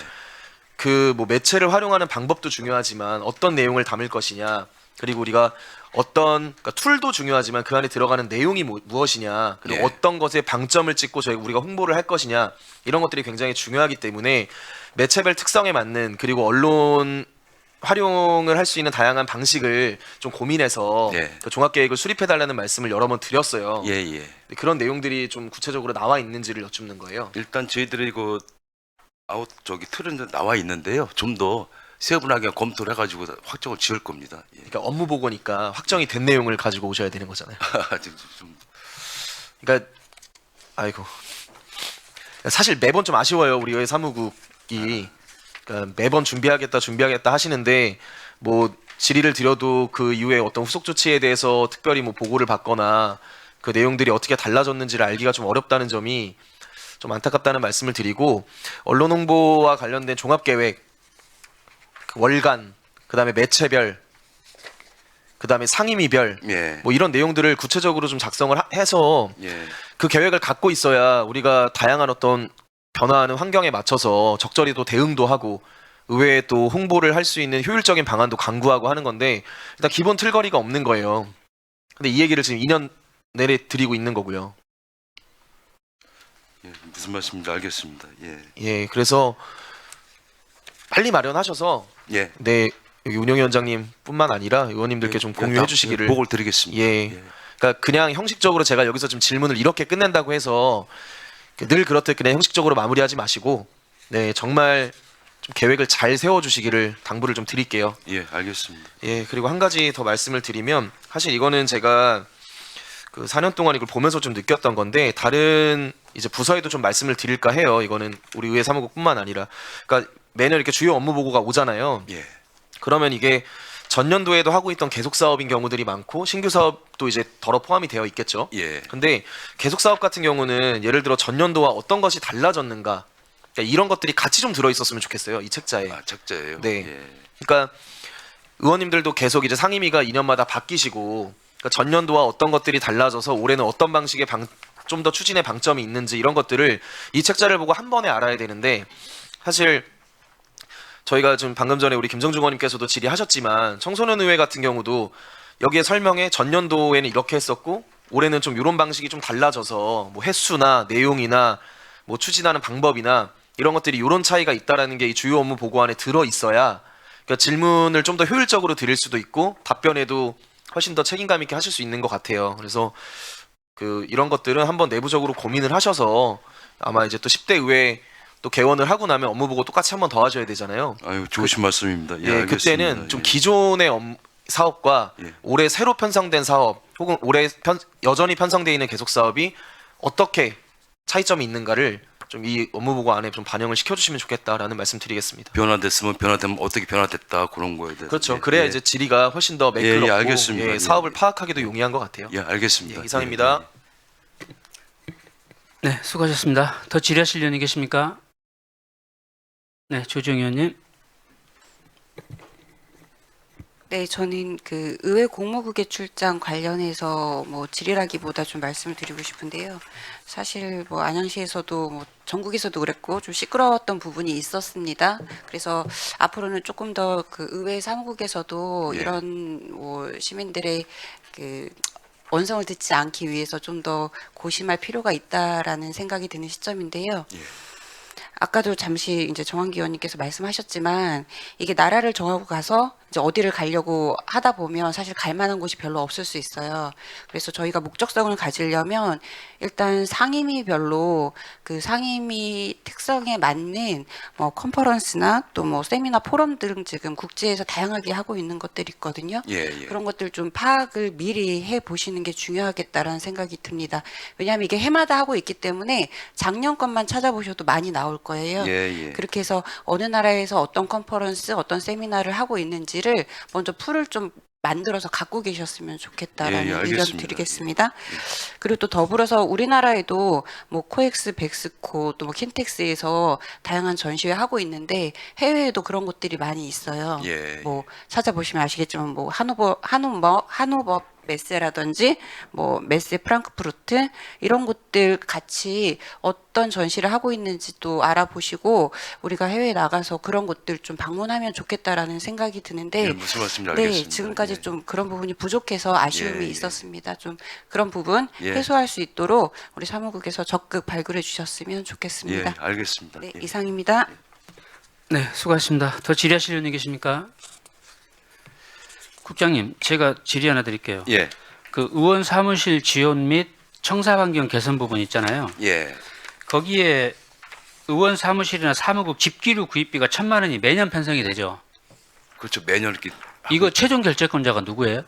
매체를 활용하는 방법도 중요하지만 어떤 내용을 담을 것이냐, 그리고 우리가 어떤 그러니까 툴도 중요하지만 그 안에 들어가는 내용이 무엇이냐, 그리고
예.
어떤 것에 방점을 찍고 우리가 홍보를 할 것이냐, 이런 것들이 굉장히 중요하기 때문에 매체별 특성에 맞는, 그리고 언론 활용을 할 수 있는 다양한 방식을 좀 고민해서
예.
그 종합계획을 수립해달라는 말씀을 여러 번 드렸어요.
예, 예.
근데 그런 내용들이 좀 구체적으로 나와 있는지를 여쭙는 거예요.
일단 저희들이 그 틀은 나와 있는데요. 좀 더 세분하게 검토를 해가지고 확정을 지을 겁니다. 예.
그러니까 업무 보고니까 확정이 된 내용을 가지고 오셔야 되는 거잖아요.
좀
그러니까 아이고, 사실 매번 좀 아쉬워요. 우리 의회 사무국이 그러니까 매번 준비하겠다 하시는데 뭐 질의를 드려도 그 이후에 어떤 후속 조치에 대해서 특별히 뭐 보고를 받거나 그 내용들이 어떻게 달라졌는지를 알기가 좀 어렵다는 점이 좀 안타깝다는 말씀을 드리고, 언론 홍보와 관련된 종합계획, 그 월간, 그다음에 매체별, 그다음에 상임위별,
예.
뭐 이런 내용들을 구체적으로 좀 작성을 해서
예.
그 계획을 갖고 있어야 우리가 다양한 어떤 변화하는 환경에 맞춰서 적절히 또 대응도 하고 의회에 또 홍보를 할 수 있는 효율적인 방안도 강구하고 하는 건데, 일단 기본 틀거리가 없는 거예요. 근데 이 얘기를 지금 2년 내내 드리고 있는 거고요.
예. 무슨 말씀인지 알겠습니다. 예.
예, 그래서 빨리 마련하셔서
예.
네, 여기 운영위원장님뿐만 아니라 의원님들께 좀 공유해 주시기를.
보고를 드리겠습니다.
예. 그러니까 그냥 형식적으로 제가 여기서 좀 질문을 이렇게 끝낸다고 해서 늘 그렇듯 그냥 형식적으로 마무리하지 마시고, 네, 정말 좀 계획을 잘 세워 주시기를 당부를 좀 드릴게요.
예, 알겠습니다.
예, 그리고 한 가지 더 말씀을 드리면, 사실 이거는 제가 그 4년 동안 이걸 보면서 좀 느꼈던 건데, 다른 이제 부서에도 좀 말씀을 드릴까 해요. 이거는 우리 의회 사무국뿐만 아니라, 그러니까 매년 이렇게 주요 업무 보고가 오잖아요.
예.
그러면 이게 전년도에도 하고 있던 계속 사업인 경우들이 많고 신규 사업도 이제 덜어 포함이 되어 있겠죠.
예.
근데 계속 사업 같은 경우는 예를 들어 전년도와 어떤 것이 달라졌는가, 그러니까 이런 것들이 같이 좀 들어 있었으면 좋겠어요, 이 책자에.
아, 책자예요.
네.
예.
그러니까 의원님들도 계속 이제 상임위가 2년마다 바뀌시고, 그러니까 전년도와 어떤 것들이 달라져서 올해는 어떤 방식의 좀 더 추진의 방점이 있는지, 이런 것들을 이 책자를 보고 한 번에 알아야 되는데, 사실 저희가 지금 방금 전에 우리 김정중 의원님께서도 질의하셨지만 청소년 의회 같은 경우도 여기에 설명에 전년도에는 이렇게 했었고 올해는 좀 이런 방식이 좀 달라져서 뭐 횟수나 내용이나 뭐 추진하는 방법이나 이런 것들이 이런 차이가 있다라는 게 이 주요 업무 보고 안에 들어 있어야, 그러니까 질문을 좀 더 효율적으로 드릴 수도 있고 답변에도 훨씬 더 책임감 있게 하실 수 있는 것 같아요. 그래서 그 이런 것들은 한번 내부적으로 고민을 하셔서, 아마 이제 또 10대 의회 또 개원을 하고 나면 업무 보고 똑같이 한번 더 하셔야 되잖아요.
아유, 좋으신 말씀입니다. 예,
예,
알겠습니다.
그때는 좀
예.
기존의 사업과
예.
올해 새로 편성된 사업, 혹은 올해 여전히 편성되어 있는 계속 사업이 어떻게 차이점이 있는가를 좀 이 업무 보고 안에 좀 반영을 시켜주시면 좋겠다라는 말씀드리겠습니다.
변화됐으면 변화되면 어떻게 변화됐다 그런 거에 대해서.
그렇죠.
예,
그래야
예.
이제 질의가 훨씬 더 매끄럽고,
예, 알겠습니다. 예,
사업을
예.
파악하기도 용이한 것 같아요.
예, 알겠습니다.
예, 이상입니다.
네, 수고하셨습니다. 더 질의하실 의원이 계십니까? 네, 조정 의원님.
네, 저는 그 의회 공무국의 출장 관련해서 뭐 질의라기보다 좀 말씀을 드리고 싶은데요. 사실 뭐 안양시에서도 뭐 전국에서도 그랬고 좀 시끄러웠던 부분이 있었습니다. 그래서 앞으로는 조금 더 그 의회 사무국에서도
예.
이런 뭐 시민들의 그 원성을 듣지 않기 위해서 좀 더 고심할 필요가 있다라는 생각이 드는 시점인데요.
예.
아까도 잠시 이제 정한기 의원님께서 말씀하셨지만 이게 나라를 정하고 가서 이제 어디를 가려고 하다 보면 사실 갈 만한 곳이 별로 없을 수 있어요. 그래서 저희가 목적성을 가지려면 일단 상임위별로 그 상임위 특성에 맞는 뭐 컨퍼런스나 또 뭐 세미나 포럼 등 지금 국제에서 다양하게 하고 있는 것들이 있거든요.
예, 예.
그런 것들 좀 파악을 미리 해 보시는 게 중요하겠다라는 생각이 듭니다. 왜냐하면 이게 해마다 하고 있기 때문에 작년 것만 찾아보셔도 많이 나올 거예요.
예, 예.
그렇게 해서 어느 나라에서 어떤 컨퍼런스, 어떤 세미나를 하고 있는지를 먼저 풀을 좀 만들어서 갖고 계셨으면 좋겠다라는
예, 예,
의견
알겠습니다.
드리겠습니다. 그리고 또 더불어서 우리나라에도 뭐 코엑스, 백스코, 또 뭐 킨텍스에서 다양한 전시회 하고 있는데 해외에도 그런 곳들이 많이 있어요.
예.
뭐 찾아보시면 아시겠지만 뭐 한우버 메세라든지 뭐 메세 프랑크푸르트 이런 곳들 같이 어떤 전시를 하고 있는지도 알아보시고 우리가 해외에 나가서 그런 곳들 좀 방문하면 좋겠다라는 생각이 드는데
예, 무슨 말씀인지
네,
알겠습니다.
지금까지
예.
좀 그런 부분이 부족해서 아쉬움이
예, 예.
있었습니다. 좀 그런 부분
예.
해소할 수 있도록 우리 사무국에서 적극 발굴해 주셨으면
예,
좋겠습니다.
알겠습니다.
네,
예.
이상입니다.
네, 수고하셨습니다. 더 질의하실 의원님 계십니까? 국장님, 제가 질의 하나 드릴게요.
예,
그 의원 사무실 지원 및 청사 환경 개선 부분 있잖아요.
예,
거기에 의원 사무실이나 사무국 집기류 구입비가 1,000만 원이 매년 편성이 되죠.
그렇죠. 매년 이렇게
이거 최종 결재권자가 누구예요?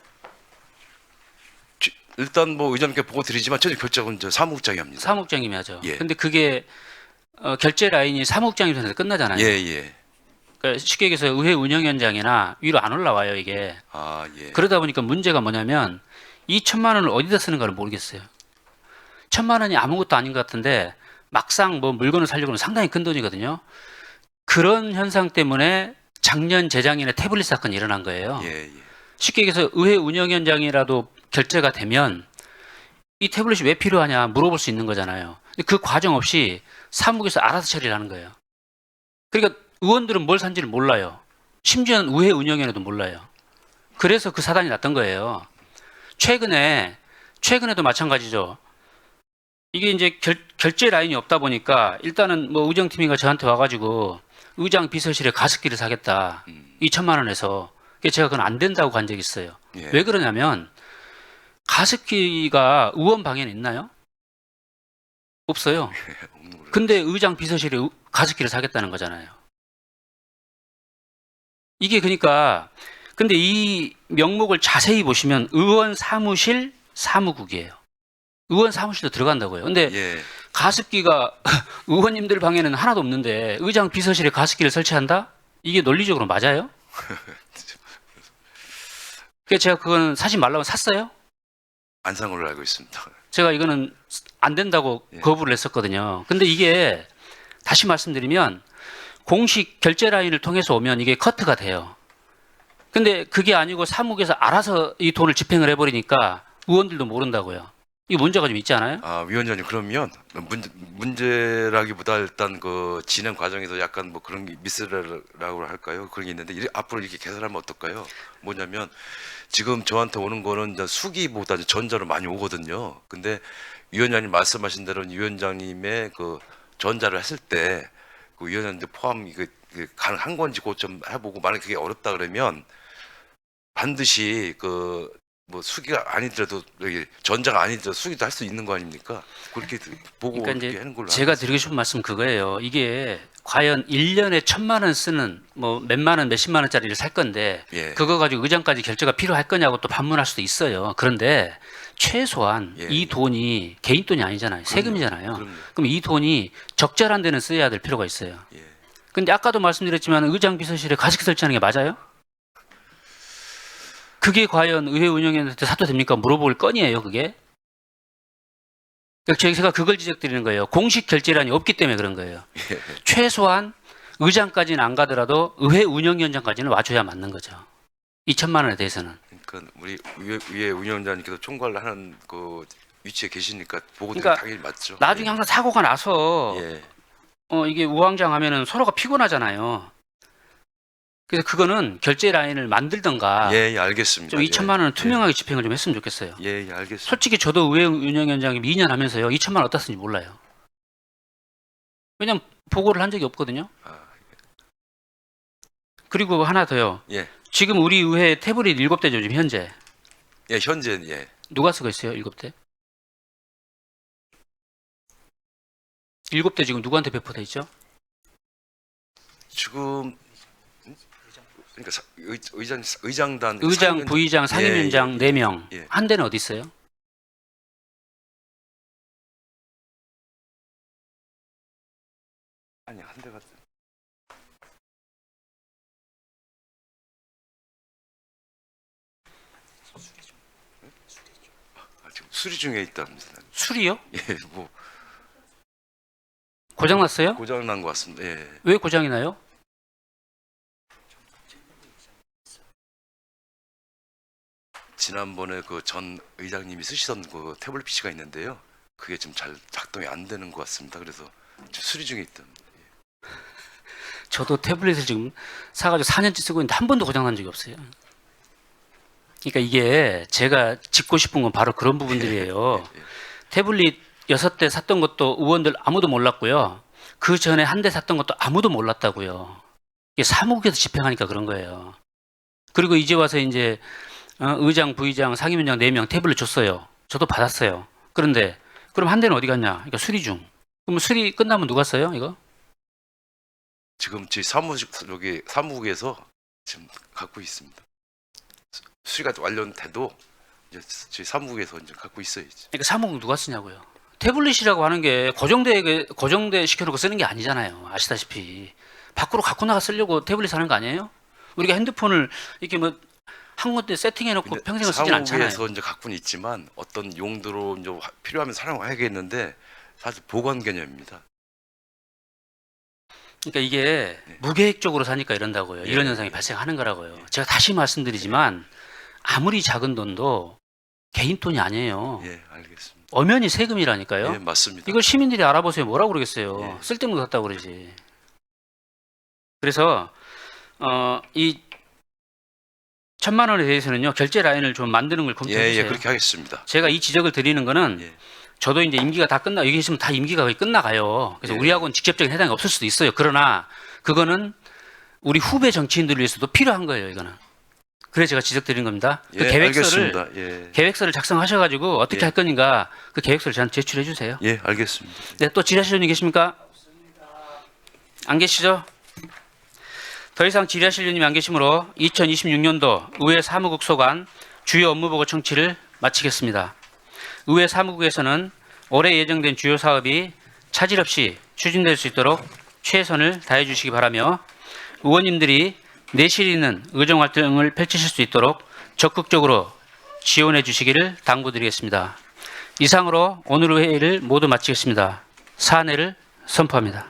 일단 뭐 의장님께 보고 드리지만 최종 결정은 저 사무국장이 합니다.
사무국장님이 하죠.
예.
근데 그게 결재 라인이 사무국장님 손에서 끝나잖아요.
예, 예.
그러니까 쉽게 얘기해서 의회 운영위원장이나 위로 안 올라와요, 이게.
아, 예.
그러다 보니까 문제가 뭐냐면 이 1,000만 원을 어디다 쓰는가를 모르겠어요. 1,000만 원이 아무것도 아닌 것 같은데 막상 뭐 물건을 사려고는 상당히 큰 돈이거든요. 그런 현상 때문에 작년 재작년에 태블릿 사건이 일어난 거예요.
예, 예.
쉽게 얘기해서 의회 운영위원장이라도 결재가 되면 이 태블릿이 왜 필요하냐 물어볼 수 있는 거잖아요. 근데 그 과정 없이 사무국에서 알아서 처리를 하는 거예요. 그러니까 의원들은 뭘 산지를 몰라요. 심지어는 의회 운영위원회도 몰라요. 그래서 그 사단이 났던 거예요. 최근에도 마찬가지죠. 이게 이제 결제 라인이 없다 보니까 일단은 뭐 의정팀이가 저한테 와가지고 의장 비서실에 가습기를 사겠다. 2,000만 원에서. 그래서 제가 그건 안 된다고 간 적이 있어요.
예.
왜 그러냐면 가습기가 의원 방에는 있나요? 없어요.
없는 걸로.
근데 의장 비서실에 가습기를 사겠다는 거잖아요. 이게 그러니까 근데 이 명목을 자세히 보시면 의원 사무실 사무국이에요. 의원 사무실도 들어간다고요. 근데
예.
가습기가 의원님들 방에는 하나도 없는데 의장 비서실에 가습기를 설치한다? 이게 논리적으로 맞아요? 그래서 제가 그건 사지 말라고 샀어요.
안 산 걸로 알고 있습니다.
제가 이거는 안 된다고
예.
거부를 했었거든요. 근데 이게 다시 말씀드리면 공식 결제 라인을 통해서 오면 이게 커트가 돼요. 근데 그게 아니고 사무국에서 알아서 이 돈을 집행을 해버리니까 의원들도 모른다고요. 이 문제가 좀 있지 않아요?
아, 위원장님 그러면 문제라기보다 일단 그 진행 과정에서 약간 뭐 그런 게 미스라고 할까요? 그런 게 있는데 앞으로 이렇게 개선하면 어떨까요? 뭐냐면 지금 저한테 오는 거는 이제 수기보다 이제 전자로 많이 오거든요. 근데 위원장님 말씀하신 대로 위원장님의 그 전자를 했을 때 그 위원장님들 포함 이거 가능한 건지 그것 좀 해보고 만약 그게 어렵다 그러면 반드시 그 뭐 수기가 아니더라도 여기 전자가 아니더라도 수기도 할 수 있는 거 아닙니까? 그렇게 보고
그러니까
이렇게
이제
하는 걸로
제가
알고
드리고 싶은 말씀 그거예요. 이게 과연 1년에 1,000만 원 쓰는 뭐 몇만 원, 몇십만 원짜리를 살 건데
예.
그거 가지고 의장까지 결제가 필요할 거냐고 또 반문할 수도 있어요. 그런데 최소한
예,
이
예.
돈이 개인 돈이 아니잖아요. 세금이잖아요.
그럼요.
그럼 이 돈이 적절한 데는 써야 될 필요가 있어요.
예.
근데 아까도 말씀드렸지만 의장 비서실에 가습기 설치하는 게 맞아요? 그게 과연 의회 운영위원한테 사도 됩니까? 물어볼 건이에요, 그게? 제가 그걸 지적드리는 거예요. 공식 결제란이 없기 때문에 그런 거예요.
예.
최소한 의장까지는 안 가더라도 의회 운영위원장까지는 와줘야 맞는 거죠. 2,000만 원에 대해서는.
그러니까 우리 위에 운영장님께서 총괄을 하는 그 위치에 계시니까 보고 드리는
그러니까
당연히 맞죠.
나중에 항상 사고가 나서
예.
이게 우왕좌왕하면은 서로가 피곤하잖아요. 그래서 그거는 결제 라인을 만들던가
예, 예, 알겠습니다.
좀 2,000만 원을 투명하게 집행을 좀 했으면 좋겠어요.
예, 예, 알겠습니다.
솔직히 저도 의회 운영위원장이 2년 하면서요 2,000만 원 어디다 쓰는지 몰라요. 왜냐면 보고를 한 적이 없거든요.
아,
그리고 하나 더요.
예.
지금 우리 의회 태블릿 7대죠 지금 현재.
예, 현재 예.
누가 쓰고 있어요 7대? 7대 지금 누구한테 배포돼 있죠?
지금 그러니까 의장단
의장,
상임위원장-
부의장, 상임위원장
예, 예,
4명.
예.
한 대는 어디 있어요?
아니 한 대가 지금 수리 중에 있답니다.
술이요?
예, 뭐
고장 났어요?
고장 난 것 같습니다. 예.
왜 고장이 나요?
지난번에 그 전 의장님이 쓰시던 그 태블릿 PC가 있는데요. 그게 좀 잘 작동이 안 되는 것 같습니다. 그래서 지금 수리 중에 있던.
저도 태블릿을 지금 사가지고 4년째 쓰고 있는데 한 번도 고장난 적이 없어요. 그러니까 이게 제가 짚고 싶은 건 바로 그런 부분들이에요. 태블릿 6대 샀던 것도 의원들 아무도 몰랐고요. 그 전에 한 대 샀던 것도 아무도 몰랐다고요. 이게 사무국에서 집행하니까 그런 거예요. 그리고 이제 와서 이제 의장, 부의장, 상임위원장 4명 태블릿 줬어요. 저도 받았어요. 그런데 그럼 한 대는 어디 갔냐? 그러니까 수리 중. 그럼 수리 끝나면 누가 써요? 이거?
지금 저희 사무국에서 지금 갖고 있습니다. 수리가 완료돼도 이제 저희 사무국에서 이제 갖고 있어요. 이제.
그러니까 사무국 누가 쓰냐고요. 태블릿이라고 하는 게 고정돼 시켜놓고 쓰는 게 아니잖아요. 아시다시피 밖으로 갖고 나가 쓰려고 태블릿 하는 거 아니에요? 우리가 핸드폰을 이렇게 뭐 한 군데 세팅해놓고
근데
평생을 쓰진 않잖아요.
사무국에서 이제 갖고는 있지만 어떤 용도로 이제 필요하면 사용하겠는데 사실 보관 개념입니다.
그러니까 이게
네.
무계획적으로 사니까 이런다고요. 이런
예.
현상이 발생하는 거라고요. 제가 다시 말씀드리지만 아무리 작은 돈도 개인 돈이 아니에요.
예, 알겠습니다.
엄연히 세금이라니까요.
예, 맞습니다.
이걸 시민들이 알아보세요. 뭐라고 그러겠어요.
예.
쓸데없는 거 같다고 그러지. 그래서 이 1,000만 원에 대해서는요. 결제 라인을 좀 만드는 걸 검토해
예,
주세요.
예, 그렇게 하겠습니다.
제가 이 지적을 드리는 거는
예.
저도 이제 임기가 다 여기 있으면 다 임기가 거의 끝나가요. 그래서
예.
우리하고는 직접적인 해당이 없을 수도 있어요. 그러나 그거는 우리 후배 정치인들을 위해서도 필요한 거예요. 이거는. 그래서 제가 지적드린 겁니다. 그
예,
계획서를
알겠습니다. 예.
계획서를 작성하셔가지고 어떻게
예.
할 건가 그 계획서를 저한테 제출해 주세요.
예, 알겠습니다.
네, 또 질의하실 분 계십니까? 안 계시죠? 더 이상 질의하실 분이 안 계시므로 2026년도 의회 사무국 소관 주요 업무보고 청취를 마치겠습니다. 의회 사무국에서는 올해 예정된 주요 사업이 차질 없이 추진될 수 있도록 최선을 다해 주시기 바라며 의원님들이 내실 있는 의정 활동을 펼치실 수 있도록 적극적으로 지원해 주시기를 당부드리겠습니다. 이상으로 오늘 회의를 모두 마치겠습니다. 사안회를 선포합니다.